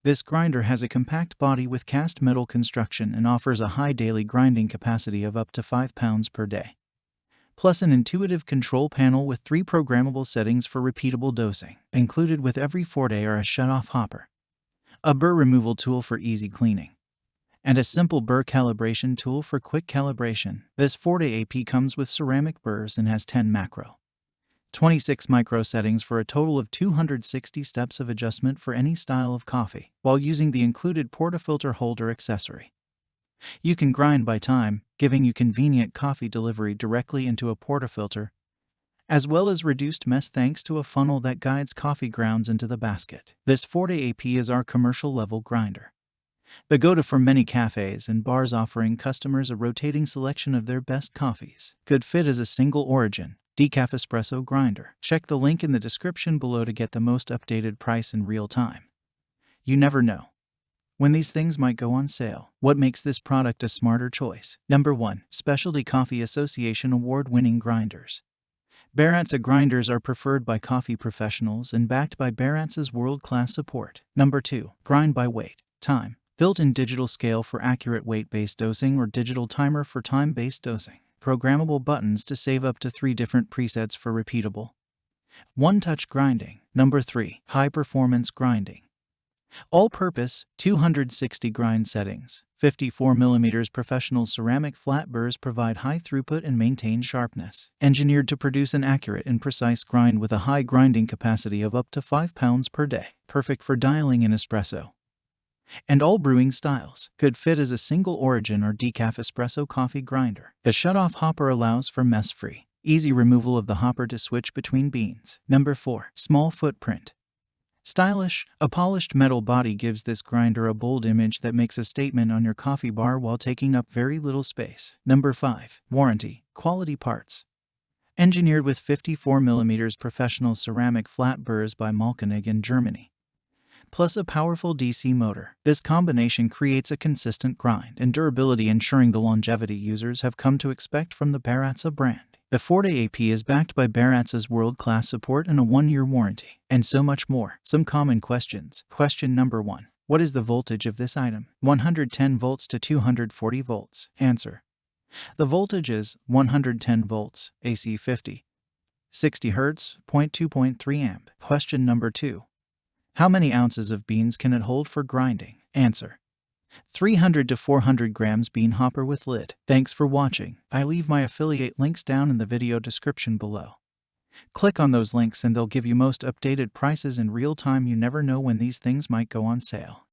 This grinder has a compact body with cast metal construction and offers a high daily grinding capacity of up to 5 pounds per day. Plus an intuitive control panel with 3 programmable settings for repeatable dosing. Included with every Forte are a shut-off hopper, a burr removal tool for easy cleaning, and a simple burr calibration tool for quick calibration. This Forté AP comes with ceramic burrs and has 10 macro, 26 micro settings for a total of 260 steps of adjustment for any style of coffee, while using the included portafilter holder accessory. You can grind by time, giving you convenient coffee delivery directly into a portafilter, as well as reduced mess thanks to a funnel that guides coffee grounds into the basket. This Forté AP is our commercial-level grinder, the go-to for many cafes and bars, offering customers a rotating selection of their best coffees. Good fit as a single origin, decaf espresso grinder. Check the link in the description below to get the most updated price in real time. You never know when these things might go on sale. What makes this product a smarter choice? Number 1. Specialty Coffee Association award-winning grinders. Baratza grinders are preferred by coffee professionals and backed by Baratza's world-class support. Number 2. Grind by weight, time. Built-in digital scale for accurate weight-based dosing or digital timer for time-based dosing. Programmable buttons to save up to 3 different presets for repeatable one-touch grinding. Number 3. High-performance grinding. All-purpose, 260 grind settings. 54mm professional ceramic flat burrs provide high throughput and maintain sharpness. Engineered to produce an accurate and precise grind with a high grinding capacity of up to 5 pounds per day. Perfect for dialing in espresso and all brewing styles. Good fit as a single origin or decaf espresso coffee grinder. The shut-off hopper allows for mess-free, easy removal of the hopper to switch between beans. Number 4. Small footprint. Stylish, a polished metal body gives this grinder a bold image that makes a statement on your coffee bar while taking up very little space. Number 5. Warranty. Quality parts. Engineered with 54mm professional ceramic flat burrs by Malkönig in Germany, plus a powerful DC motor. This combination creates a consistent grind and durability, ensuring the longevity users have come to expect from the Baratza brand. The Forté AP is backed by Baratza's world-class support and a 1-year warranty, and so much more. Some common questions. Question number 1. What is the voltage of this item? 110 volts to 240 volts. Answer. The voltage is 110 volts, AC 50, 60 Hz, 0.2.3 amp. Question number 2. How many ounces of beans can it hold for grinding? Answer. 300 to 400 grams bean hopper with lid. Thanks for watching. I leave my affiliate links down in the video description below. Click on those links and they'll give you most updated prices in real time. You never know when these things might go on sale.